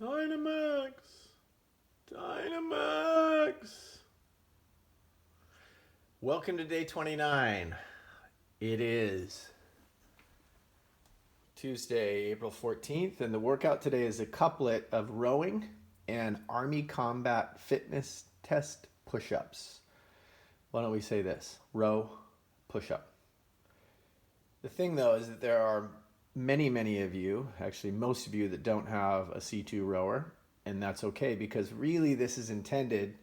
Dynamax! Dynamax! Welcome to day 29. It is Tuesday, April 14th, and the workout today is a couplet of rowing and Army Combat Fitness Test push-ups. Why don't we say this? Row, push-up. The thing though is that there are many of you, actually most of you, that don't have a C2 rower, and that's okay because really this is intended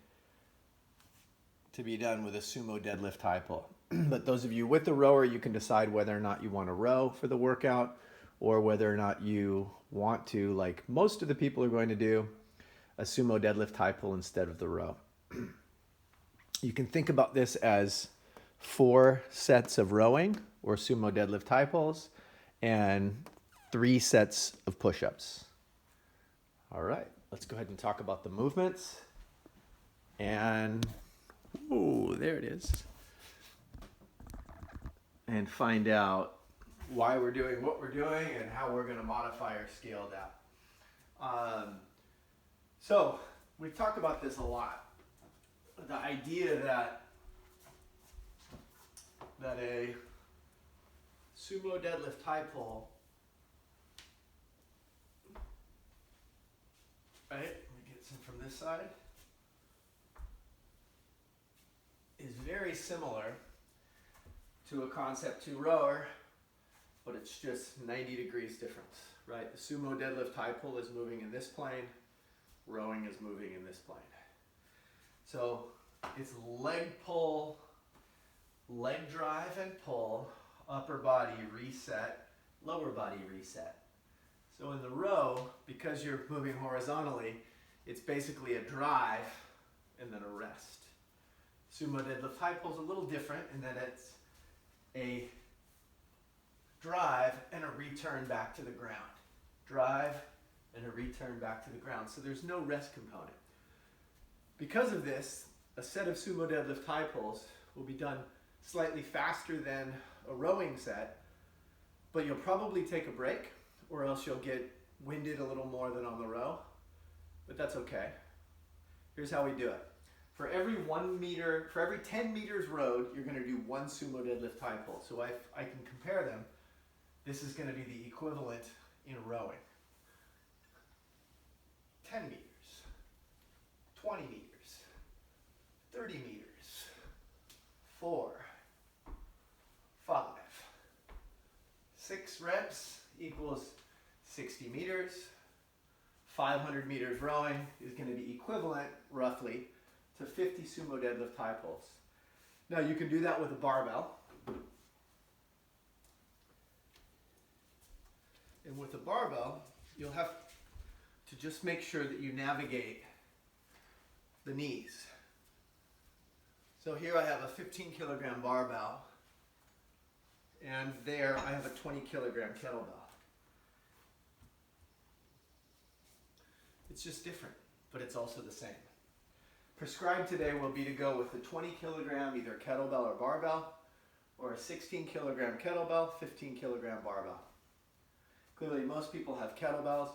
to be done with a sumo deadlift high pull. But those of you with the rower, you can decide whether or not you want to row for the workout or whether or not you want to, like most of the people are going to do, a sumo deadlift high pull instead of the row. You can think about this as 4 sets of rowing or sumo deadlift high pulls and 3 sets of push-ups. All right, let's go ahead and talk about the movements. And, ooh, there it is. And find out why we're doing what we're doing and how we're going to modify our scale down. So we've talked about this a lot. The idea that a sumo deadlift high pull, right? Let me get some from this side. Is very similar to a Concept 2 rower, but it's just 90 degrees difference, right? The sumo deadlift high pull is moving in this plane, rowing is moving in this plane. So it's leg pull, leg drive and pull, upper body reset, lower body reset. So in the row, because you're moving horizontally, it's basically a drive and then a rest. Sumo deadlift high pull is a little different in that it's a drive and a return back to the ground. Drive and a return back to the ground. So there's no rest component. Because of this, a set of sumo deadlift high pulls will be done slightly faster than a rowing set, but you'll probably take a break or else you'll get winded a little more than on the row, but that's okay. Here's how we do it. For every 10 meters rowed, you're going to do 1 sumo deadlift high pull. So I can compare them. This is going to be the equivalent in rowing. 10 meters, 20 meters, 30 meters, 4, 5, 6 reps equals 60 meters. 500 meters rowing is going to be equivalent, roughly, to 50 sumo deadlift high pulls. Now you can do that with a barbell. And with a barbell, you'll have to just make sure that you navigate the knees. So here I have a 15 kilogram barbell, and there I have a 20 kilogram kettlebell. It's just different, but it's also the same. Prescribed today will be to go with a 20 kilogram either kettlebell or barbell, or a 16 kilogram kettlebell, 15 kilogram barbell. Clearly most people have kettlebells.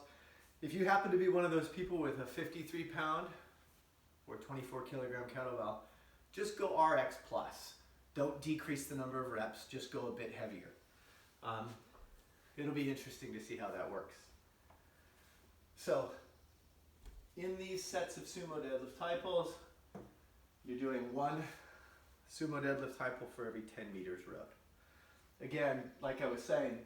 If you happen to be one of those people with a 53 pound or 24 kilogram kettlebell, just go RX plus. Don't decrease the number of reps, just go a bit heavier. It'll be interesting to see how that works. So, in these sets of sumo deadlift high pulls, you're doing 1 sumo deadlift high pull for every 10 meters rowed. Again, like I was saying,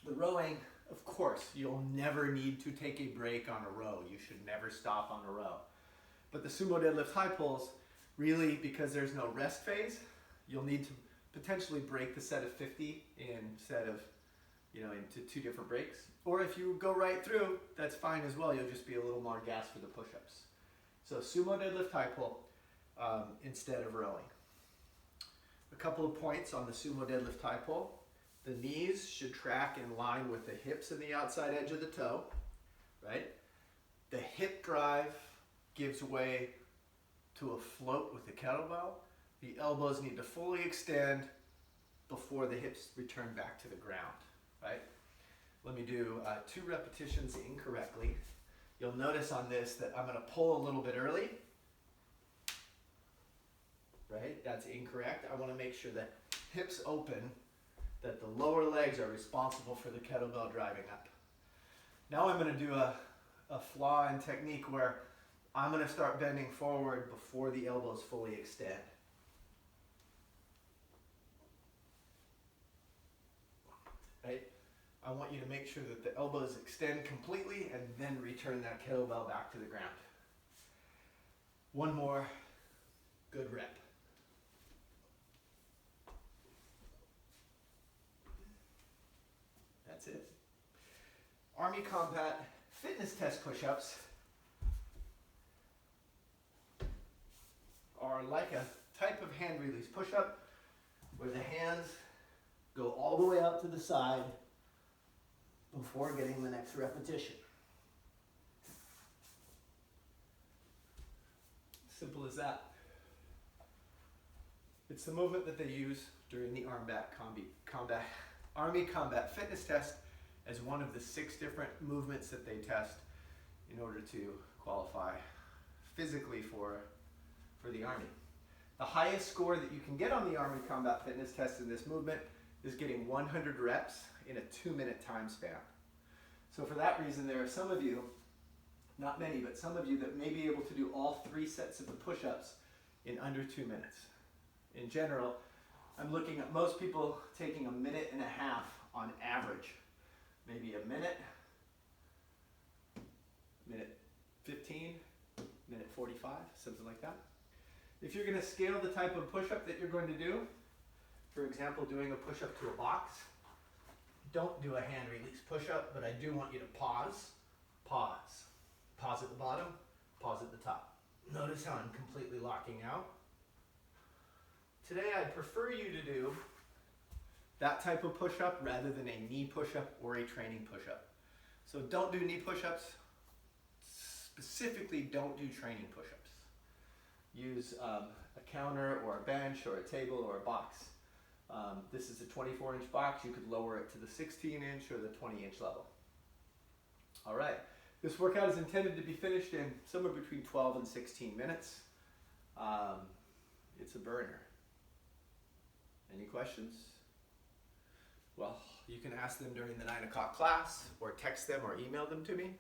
the rowing, of course, you'll never need to take a break on a row. You should never stop on a row. But the sumo deadlift high pulls, really, because there's no rest phase, you'll need to potentially break the set of 50 instead of, into 2 different breaks. Or if you go right through, that's fine as well. You'll just be a little more gas for the push-ups. So sumo deadlift high pull instead of rowing. A couple of points on the sumo deadlift high pull. The knees should track in line with the hips and the outside edge of the toe, right? The hip drive gives way to a float with the kettlebell. The elbows need to fully extend before the hips return back to the ground, right? Let me do 2 repetitions incorrectly. You'll notice on this that I'm going to pull a little bit early. Right? That's incorrect. I want to make sure that hips open, that the lower legs are responsible for the kettlebell driving up. Now I'm going to do a flaw in technique where I'm going to start bending forward before the elbows fully extend. Right? I want you to make sure that the elbows extend completely and then return that kettlebell back to the ground. One more good rep. That's it. Army Combat Fitness Test push-ups are like a type of hand release push-up where the hands go all the way out to the side before getting the next repetition. Simple as that. It's the movement that they use during the Army Combat Fitness Test as one of the 6 different movements that they test in order to qualify physically for the Army. The highest score that you can get on the Army Combat Fitness Test in this movement is getting 100 reps in a 2-minute time span. So for that reason, there are some of you, not many, but some of you that may be able to do all 3 sets of the push-ups in under 2 minutes. In general, I'm looking at most people taking a minute and a half on average. Maybe a minute, minute 15, minute 45, something like that. If you're going to scale the type of push-up that you're going to do, for example, doing a push-up to a box, don't do a hand release push-up, but I do want you to pause, pause. Pause at the bottom, pause at the top. Notice how I'm completely locking out. Today I'd prefer you to do that type of push-up rather than a knee push-up or a training push-up. So don't do knee push-ups. Specifically, don't do training push-ups. Use a counter or a bench or a table or a box. This is a 24-inch box. You could lower it to the 16-inch or the 20-inch level. All right. This workout is intended to be finished in somewhere between 12 and 16 minutes. It's a burner. Any questions? Well, you can ask them during the 9 o'clock class or text them or email them to me.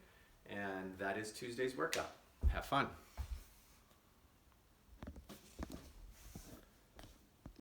And that is Tuesday's workout. Have fun.